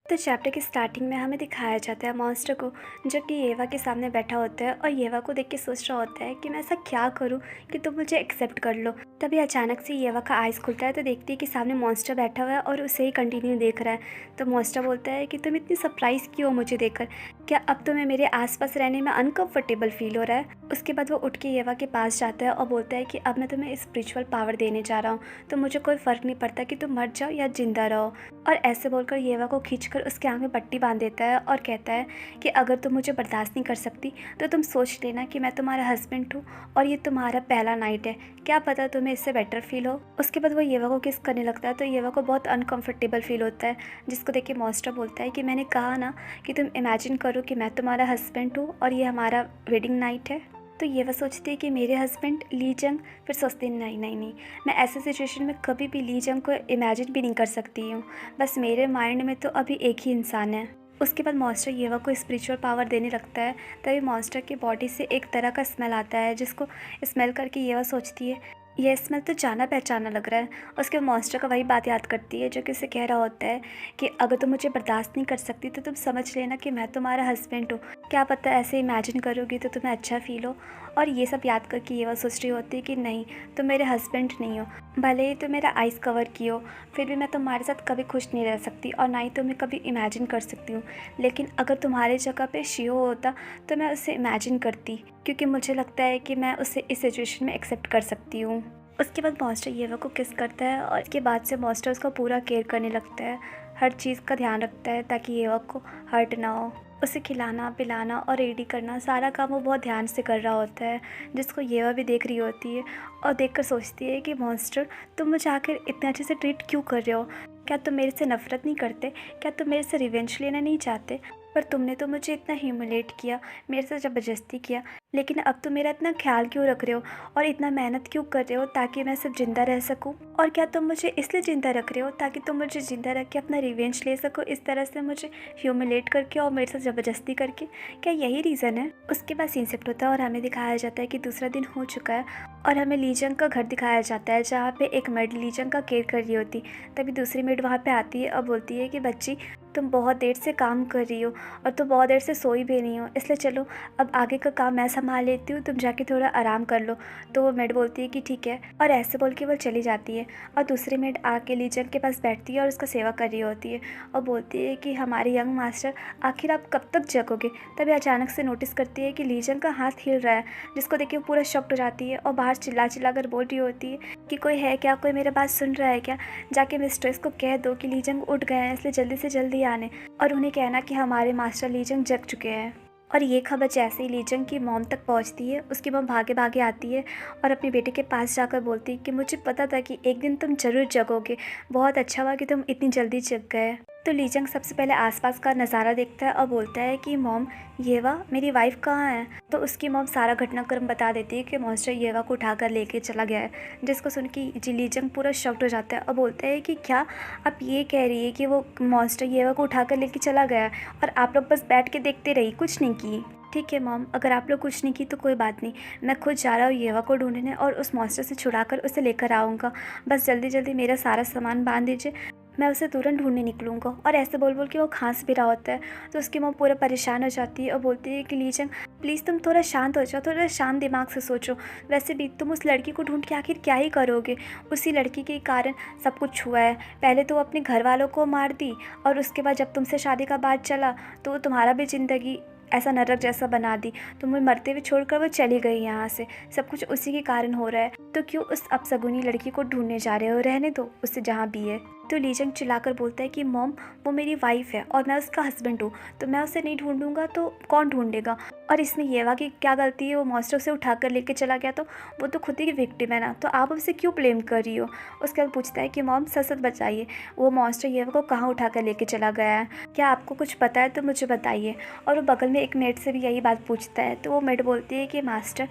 तो चैप्टर की स्टार्टिंग में हमें दिखाया जाता है मॉन्स्टर को, जो कि येवा के सामने बैठा होता है और येवा को देख के सोच रहा होता है कि मैं ऐसा क्या करूं कि तुम मुझे एक्सेप्ट कर लो। तभी अचानक से येवा का आइज़ खुलता है तो देखती है कि सामने मॉन्स्टर बैठा हुआ है और उसे ही कंटिन्यू देख रहा है। तो मॉन्स्टर बोलता है कि तुम इतनी सरप्राइज़ क्यों हो मुझे देखकर, क्या अब तुम्हें मेरे आसपास रहने में अनकंफर्टेबल फील हो रहा है। उसके बाद वो उठ के येवा के पास जाता है और बोलता है कि अब मैं तुम्हें स्पिरिचुअल पावर देने जा रहा हूँ, तो मुझे कोई फ़र्क नहीं पड़ता कि तुम मर जाओ या जिंदा रहो। और ऐसे बोलकर येवा को खींचकर उसके आँख में पट्टी बांध देता है और कहता है कि अगर तुम मुझे बर्दाश्त नहीं कर सकती तो तुम सोच लेना कि मैं तुम्हारा हस्बैंड हूँ और ये तुम्हारा पहला नाइट है, क्या पता तुम्हें इससे बेटर फील हो। उसके बाद वो येवा को किस करने लगता है तो येवा को बहुत अनकंफर्टेबल फील होता है, जिसको देख के मॉन्स्टर बोलता है कि मैंने कहा ना कि तुम इमेजिन करो कि मैं तुम्हारा हस्बैंड हूँ और ये हमारा वेडिंग नाइट है। तो येवा सोचती है कि मेरे हस्बैंड ली जंग, फिर सोचती है नहीं नहीं नहीं, मैं ऐसे सिचुएशन में कभी भी ली जंग को इमेजिन भी नहीं कर सकती हूँ, बस मेरे माइंड में तो अभी एक ही इंसान है। उसके बाद मॉन्स्टर येवा को स्पिरिचुअल पावर देने लगता है। तभी मॉन्स्टर की बॉडी से एक तरह का स्मेल आता है, जिसको स्मेल करके येवा सोचती है यह स्मेल तो जाना पहचाना लग रहा है। उसके बाद मॉन्स्टर का वही बात याद करती है जो कि उसे कह रहा होता है कि अगर तुम मुझे बर्दाश्त नहीं कर सकती तो तुम समझ लेना कि मैं तुम्हारा हस्बैंड हूँ, क्या पता ऐसे इमेजिन करोगी तो तुम्हें अच्छा फील हो। और ये सब याद करके येवा सोच रही होती है कि नहीं, तुम मेरे हस्बैंड नहीं हो, भले ही तुम मेरा आइज़ कवर की हो, फिर भी मैं तुम्हारे साथ कभी खुश नहीं रह सकती और ना ही तुम्हें कभी इमेजिन कर सकती हूँ। लेकिन अगर तुम्हारे जगह पे शियो होता तो मैं उसे इमेजिन करती, क्योंकि मुझे लगता है कि मैं उसे इस सिचुएशन में एक्सेप्ट कर सकती हूँ। उसके बाद मॉन्स्टर येवा को किस करता है और इसके बाद से मॉन्स्टर उसका पूरा केयर करने लगता है, हर चीज़ का ध्यान रखता है ताकि येवा को हर्ट ना हो। उसे खिलाना पिलाना और रेडी करना सारा काम वो बहुत ध्यान से कर रहा होता है, जिसको येवा भी देख रही होती है और देखकर सोचती है कि मॉन्स्टर, तुम मुझे आखिर इतने अच्छे से ट्रीट क्यों कर रहे हो, क्या तुम मेरे से नफरत नहीं करते, क्या तुम मेरे से रिवेंज लेना नहीं चाहते। पर तुमने तो मुझे इतना ह्यूमिलेट किया, मेरे से ज़बरदस्ती किया, लेकिन अब तुम मेरा इतना ख्याल क्यों रख रहे हो और इतना मेहनत क्यों कर रहे हो ताकि मैं सिर्फ ज़िंदा रह सकूं। और क्या तुम मुझे इसलिए ज़िंदा रख रहे हो ताकि तुम मुझे ज़िंदा रख के अपना रिवेंज ले सको, इस तरह से मुझे ह्यूमिलेट करके और मेरे साथ ज़बरदस्ती करके, क्या यही रीज़न है। उसके बाद सीन शिफ्ट होता है और हमें दिखाया जाता है कि दूसरा दिन हो चुका है और हमें लीजंग का घर दिखाया जाता है, जहाँ पे एक मेड लीजंग का केयर कर रही होती। तभी दूसरी मेड वहाँ पे आती है और बोलती है कि बच्ची, तुम बहुत देर से काम कर रही हो और तुम बहुत देर से सोई भी नहीं हो, इसलिए चलो अब आगे का काम मैं संभाल लेती हूँ, तुम जाके थोड़ा आराम कर लो। तो वो मेड बोलती है कि ठीक है, और ऐसे बोल के वो चली जाती है। और दूसरी मेड आके लीजंग के पास बैठती है और उसका सेवा कर रही होती है और बोलती है कि हमारे यंग मास्टर, आखिर आप कब तक जगोगे। तभी अचानक से नोटिस करती है कि लीजंग का हाथ हिल रहा है, जिसको देख के वो पूरा शॉक्ड हो जाती है और बाहर चिल्ला चिल्ला कर बोल रही होती है कि कोई है क्या, कोई मेरा बात सुन रहा है क्या, जाके मिस्ट्रेस को कह दो कि लीजंग उठ गए हैं, इसलिए जल्दी से जल्दी आने और उन्हें कहना कि हमारे मास्टर लीजंग जग चुके हैं। और ये खबर जैसे ही लीजंग की मॉम तक पहुंचती है, उसकी मॉम भागे भागे आती है और अपने बेटे के पास जाकर बोलती है कि मुझे पता था कि एक दिन तुम जरूर जगोगे, बहुत अच्छा हुआ कि तुम इतनी जल्दी जग गए। तो लीजंग सबसे पहले आसपास का नज़ारा देखता है और बोलता है कि मॉम, येवा मेरी वाइफ कहाँ है। तो उसकी मॉम सारा घटनाक्रम बता देती है कि मॉन्स्टर येवा को उठाकर लेके चला गया है, जिसको सुन के जी लीजंग पूरा शॉक्ड हो जाता है और बोलता है कि क्या आप ये कह रही है कि वो मॉन्स्टर येवा को उठाकर लेके चला गया है और आप लोग बस बैठ के देखते रही, कुछ नहीं की। ठीक है मॉम, अगर आप लोग कुछ नहीं की तो कोई बात नहीं, मैं खुद जा रहा हूँ येवा को ढूंढने और उस मॉन्स्टर से छुड़ाकर उसे लेकर आऊँगा, बस जल्दी जल्दी मेरा सारा सामान बांध दीजिए, मैं उसे तुरंत ढूंढने निकलूँगा। और ऐसे बोल बोल के वो खांस भी रहा होता है। तो उसकी माँ पूरा परेशान हो जाती है और बोलती है कि लीजंग प्लीज़ तुम थोड़ा शांत हो जाओ, थोड़ा शांत दिमाग से सोचो, वैसे भी तुम उस लड़की को ढूंढ के आखिर क्या ही करोगे, उसी लड़की के कारण सब कुछ हुआ है। पहले तो अपने घर वालों को मार दी और उसके बाद जब तुमसे शादी का बात चला तो तुम्हारा भी ज़िंदगी ऐसा नरक जैसा बना दी, तुम्हें मरते हुए छोड़कर वो चली गई यहाँ से, सब कुछ उसी के कारण हो रहा है, तो क्यों उस अपसगुनी लड़की को ढूंढने जा रहे हो, रहने दो उसे जहाँ भी है। तो लीजंग चिल्लाकर बोलता है कि मॉम, वो मेरी वाइफ है और मैं उसका हस्बैंड हूँ, तो मैं उसे नहीं ढूंढूंगा तो कौन ढूंढेगा। और इसमें येवा की क्या गलती है, वो मॉन्स्टर उसे उठाकर लेके चला गया तो वो तो खुद ही विक्टिम है ना, तो आप उसे क्यों ब्लेम कर रही हो। उसके बाद पूछता है कि मॉम सच सच बताइए, वो मॉन्स्टर येवा को कहाँ उठाकर लेके चला गया है, क्या आपको कुछ पता है तो मुझे बताइए। और वो बगल में एक मेड से भी यही बात पूछता है। तो वो मेड बोलती है कि मास्टर,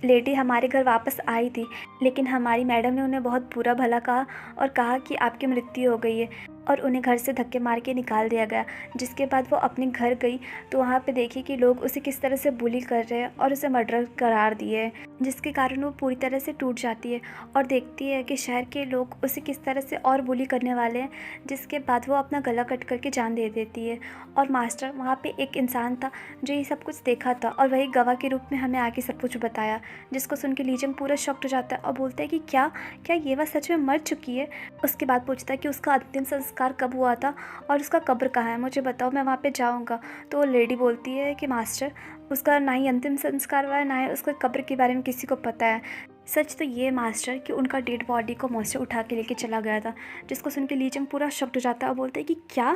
लेडी हमारे घर वापस आई थी, लेकिन हमारी मैडम ने उन्हें बहुत बुरा भला कहा और कहा कि आपकी मृत्यु हो गई है, और उन्हें घर से धक्के मार के निकाल दिया गया। जिसके बाद वो अपने घर गई तो वहाँ पे देखी कि लोग उसे किस तरह से बुली कर रहे हैं और उसे मर्डर करार दिए हैं, जिसके कारण वो पूरी तरह से टूट जाती है और देखती है कि शहर के लोग उसे किस तरह से और बुली करने वाले हैं। जिसके बाद वो अपना गला कट करके जान दे देती है। और मास्टर वहाँ पे एक इंसान था जो ये सब कुछ देखा था और वही गवाह के रूप में हमें आके सब कुछ बताया, जिसको सुन के लीजंग पूरा शॉक्ड हो जाता है और बोलता है कि क्या क्या ये वह सच में मर चुकी है। उसके बाद पूछता है कि उसका अंतिम संस्कार कब हुआ था और उसका कब्र कहाँ है, मुझे बताओ, मैं वहाँ पे जाऊँगा। तो वो लेडी बोलती है कि मास्टर, उसका ना ही अंतिम संस्कार हुआ है, ना ही उसके कब्र के बारे में किसी को पता है। सच तो ये मास्टर कि उनका डेड बॉडी को मॉन्स्टर उठा के लेके चला गया था, जिसको सुन के लीचंग पूरा शॉक्ड हो जाता है और बोलता है कि क्या,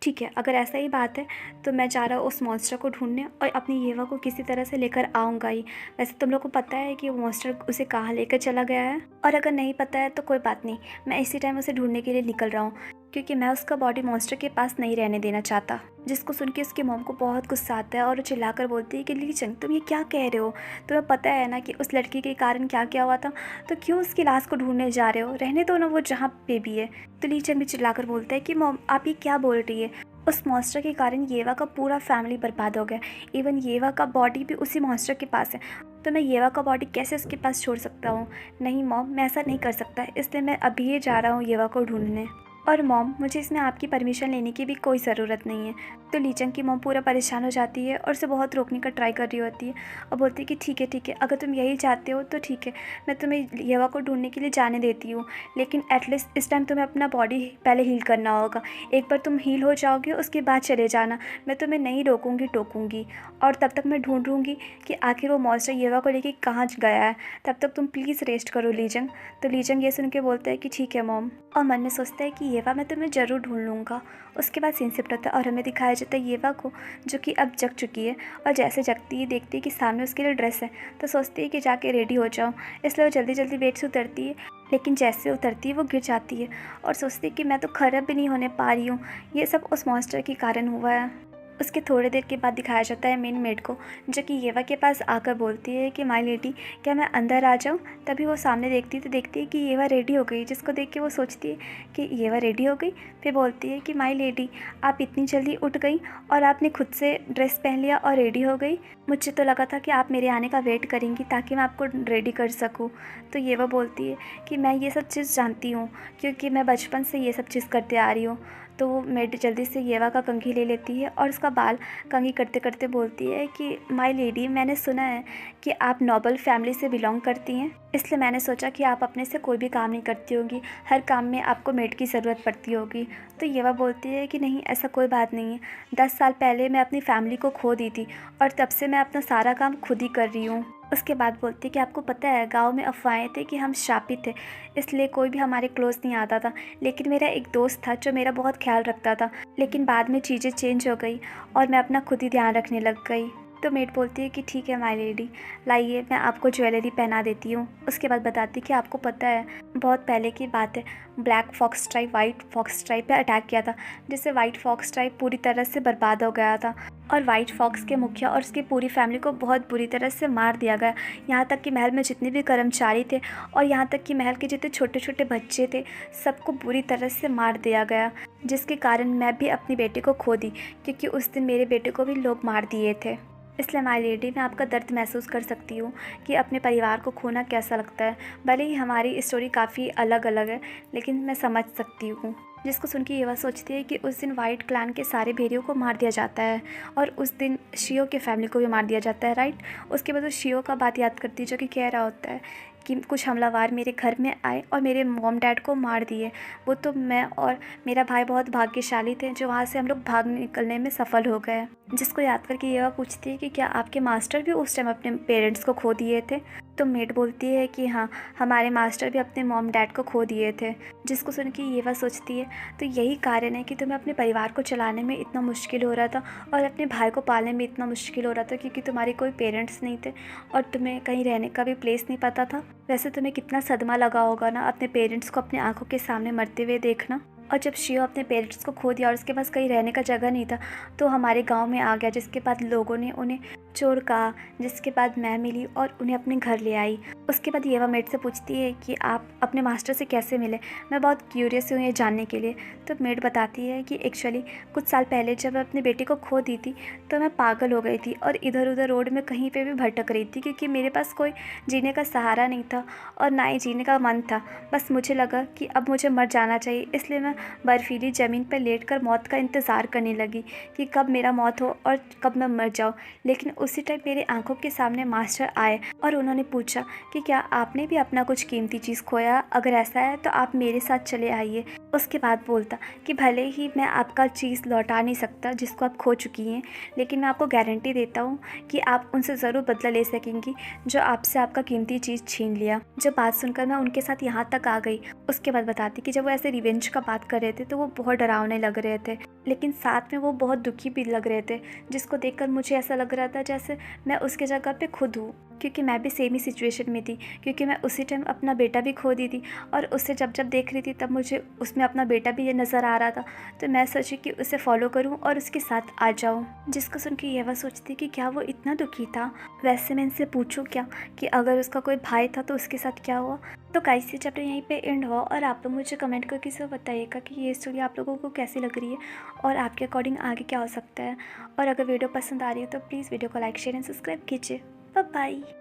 ठीक है, अगर ऐसा ही बात है तो मैं जा रहा हूँ उस मॉन्स्टर को ढूंढने और अपनी येवा को किसी तरह से लेकर आऊँगा ही। वैसे तुम लोग को पता है कि वो मॉन्स्टर उसे कहाँ लेकर चला गया है, और अगर नहीं पता है तो कोई बात नहीं, मैं इसी टाइम उसे ढूंढने के लिए निकल रहा हूँ, क्योंकि मैं उसका बॉडी मॉन्स्टर के पास नहीं रहने देना चाहता। जिसको सुन के उसकी मॉम को बहुत गुस्सा आता है और वो चिल्लाकर बोलती है कि लीचंग, तुम ये क्या कह रहे हो, तुम्हें पता है ना कि उस लड़की के कारण क्या क्या हुआ था, तो क्यों उसकी लाश को ढूंढने जा रहे हो, रहने दो ना वो जहाँ पे भी है। तो लीचंग भी चिल्लाकर बोलता है कि मॉम आप ये क्या बोल रही है, उस मॉन्स्टर के कारण येवा का पूरा फैमिली बर्बाद हो गया, इवन येवा का बॉडी भी उसी मॉन्स्टर के पास है, तो मैं येवा का बॉडी कैसे उसके पास छोड़ सकता हूँ। नहीं मॉम, मैं ऐसा नहीं कर सकता, इसलिए मैं अभी ही जा रहा हूँ येवा को ढूंढने। और मॉम, मुझे इसमें आपकी परमिशन लेने की भी कोई ज़रूरत नहीं है। तो लीचंग की मॉम पूरा परेशान हो जाती है और उसे बहुत रोकने का ट्राई कर रही होती है और बोलती है कि ठीक है, अगर तुम यही चाहते हो तो ठीक है, मैं तुम्हें येवा को ढूंढने के लिए जाने देती हूँ, लेकिन एटलीस्ट इस टाइम तुम्हें अपना बॉडी पहले हील करना होगा। एक बार तुम हील हो जाओगे उसके बाद चले जाना, मैं तुम्हें नहीं रोकूंगी टोकूंगी, और तब तक मैं ढूंढूंगी कि आखिर वो मॉन्स्टर येवा को लेके कहाँ गया है, तब तक तुम प्लीज़ रेस्ट करो लीचंग। तो लीचंग ये सुन के बोलता है कि ठीक है मॉम, और मन में सोचता है कि येवा मैं तुम्हें ज़रूर ढूंढ लूँगा। उसके बाद सीन शिफ्ट होता है और हमें दिखाया जाता है येवा को, जो कि अब जग चुकी है, और जैसे जगती है देखती है कि सामने उसके लिए ड्रेस है, तो सोचती है कि जाके रेडी हो जाऊँ, इसलिए वो जल्दी जल्दी बेड से उतरती है। लेकिन जैसे उतरती है वो गिर जाती है और सोचती है कि मैं तो खराब भी नहीं होने पा रही हूँ, ये सब उस मॉन्स्टर के कारण हुआ है। उसके थोड़ी देर के बाद दिखाया जाता है मेन मेड को, जो कि येवा के पास आकर बोलती है कि माय लेडी, क्या मैं अंदर आ जाऊँ। तभी वो सामने देखती है तो देखती है कि येवा रेडी हो गई, जिसको देख के वो सोचती है कि येवा रेडी हो गई। फिर बोलती है कि माय लेडी, आप इतनी जल्दी उठ गई और आपने खुद से ड्रेस पहन लिया और रेडी हो गई, मुझे तो लगा था कि आप मेरे आने का वेट करेंगी ताकि मैं आपको रेडी कर सकूँ। तो येवा बोलती है कि मैं ये सब चीज़ जानती हूँ, क्योंकि मैं बचपन से ये सब चीज़ करते आ रही हूँ। तो वो मेड जल्दी से येवा का कंघी ले लेती है और उसका बाल कंघी करते करते बोलती है कि माय लेडी, मैंने सुना है कि आप नोबल फैमिली से बिलोंग करती हैं, इसलिए मैंने सोचा कि आप अपने से कोई भी काम नहीं करती होगी, हर काम में आपको मेड की ज़रूरत पड़ती होगी। तो येवा बोलती है कि नहीं, ऐसा कोई बात नहीं है, 10 साल पहले मैं अपनी फैमिली को खो दी थी और तब से मैं अपना सारा काम खुद ही कर रही हूँ। उसके बाद बोलती है कि आपको पता है गांव में अफवाहें थे कि हम श्रापित थे, इसलिए कोई भी हमारे क्लोज नहीं आता था, लेकिन मेरा एक दोस्त था जो मेरा बहुत ख्याल रखता था, लेकिन बाद में चीज़ें चेंज हो गई और मैं अपना खुद ही ध्यान रखने लग गई। तो मेड बोलती है कि ठीक है माय लेडी, लाइए मैं आपको ज्वेलरी पहना देती हूँ। उसके बाद बताती है कि आपको पता है बहुत पहले की बात है, black fox tribe white fox tribe पे अटैक किया था, जिससे वाइट फॉक्स ट्राइब पूरी तरह से बर्बाद हो गया था और वाइट फॉक्स के मुखिया और उसकी पूरी फैमिली को बहुत बुरी तरह से मार दिया गया। यहाँ तक कि महल में जितने भी कर्मचारी थे और यहाँ तक कि महल के जितने छोटे छोटे बच्चे थे, सबको बुरी तरह से मार दिया गया, जिसके कारण मैं भी अपनी बेटी को खो दी, क्योंकि उस दिन मेरे बेटे को भी लोग मार दिए थे। इसलिए माय लेडी, मैं आपका दर्द महसूस कर सकती हूँ कि अपने परिवार को खोना कैसा लगता है। भले ही हमारी स्टोरी काफ़ी अलग अलग है, लेकिन मैं समझ सकती हूँ। जिसको सुन के येवा सोचती है कि उस दिन वाइट क्लैन के सारे भेड़ियों को मार दिया जाता है और उस दिन शियो के फैमिली को भी मार दिया जाता है, राइट। उसके बाद वो शियो का बात याद करती है, जो कि कह रहा होता है कि कुछ हमलावर मेरे घर में आए और मेरे मॉम डैड को मार दिए, वो तो मैं और मेरा भाई बहुत भाग्यशाली थे जो वहाँ से हम लोग भाग निकलने में सफल हो गए। जिसको याद करके येवा पूछती है कि क्या आपके मास्टर भी उस टाइम अपने पेरेंट्स को खो दिए थे। तो मेड बोलती है कि हाँ, हमारे मास्टर भी अपने मॉम डैड को खो दिए थे। जिसको सुन के येवा सोचती है तो यही कारण है कि तुम्हें अपने परिवार को चलाने में इतना मुश्किल हो रहा था और अपने भाई को पालने में इतना मुश्किल हो रहा था, क्योंकि तुम्हारे कोई पेरेंट्स नहीं थे और तुम्हें कहीं रहने का भी प्लेस नहीं पता था। वैसे तुम्हें कितना सदमा लगा होगा ना अपने पेरेंट्स को अपनी आंखों के सामने मरते हुए देखना। और जब शियो अपने पेरेंट्स को खो दिया और उसके पास कहीं रहने का जगह नहीं था, तो हमारे गांव में आ गया, जिसके बाद लोगों ने उन्हें चोर कहा, जिसके बाद मैं मिली और उन्हें अपने घर ले आई। उसके बाद येवा मेड से पूछती है कि आप अपने मास्टर से कैसे मिले। मैं बहुत क्यूरियस हूँ ये जानने के लिए। तो मेड बताती है कि एक्चुअली कुछ साल पहले जब मैं अपनी बेटी को खो दी थी तो मैं पागल हो गई थी और इधर उधर रोड में कहीं पे भी भटक रही थी, क्योंकि मेरे पास कोई जीने का सहारा नहीं था और ना ही जीने का मन था। बस मुझे लगा कि अब मुझे मर जाना चाहिए, इसलिए मैं बर्फीली ज़मीन पर लेटकर मौत का इंतज़ार करने लगी कि कब मेरा मौत हो और कब मैं मर जाऊँ। लेकिन उसी टाइम मेरे आंखों के सामने मास्टर आए और उन्होंने पूछा कि क्या आपने भी अपना कुछ कीमती चीज़ खोया? अगर ऐसा है तो आप मेरे साथ चले आइए। उसके बाद बोलता कि भले ही मैं आपका चीज़ लौटा नहीं सकता जिसको आप खो चुकी हैं, लेकिन मैं आपको गारंटी देता हूँ कि आप उनसे ज़रूर बदला ले सकेंगी जो आपसे आपका कीमती चीज़ छीन लिया। जब बात सुनकर मैं उनके साथ यहाँ तक आ गई। उसके बाद बताती कि जब वो ऐसे रिवेंज का बात कर रहे थे तो वो बहुत डरावने लग रहे थे, लेकिन साथ में वो बहुत दुखी भी लग रहे थे, जिसको देखकर मुझे ऐसा लग रहा था जैसे मैं उसके जगह पे खुद हूँ, क्योंकि मैं भी सेम ही सिचुएशन में थी, क्योंकि मैं उसी टाइम अपना बेटा भी खो दी थी और उससे जब जब देख रही थी तब मुझे उसमें अपना बेटा भी ये नज़र आ रहा था। तो मैं सोची कि उसे फॉलो करूं और उसके साथ आ जाऊं। जिसको सुन के येवा सोचती कि क्या वो इतना दुखी था। वैसे मैं इनसे पूछूं क्या कि अगर उसका कोई भाई था तो उसके साथ क्या हुआ। तो गाइस, ये चैप्टर यहीं पे एंड हुआ और आप लोग मुझे कमेंट करके सब बताइएगा कि ये स्टोरी आप लोगों को कैसी लग रही है और आपके अकॉर्डिंग आगे क्या हो सकता है। और अगर वीडियो पसंद आ रही है तो प्लीज़ वीडियो को लाइक शेयर एंड सब्सक्राइब कीजिए। Bye bye.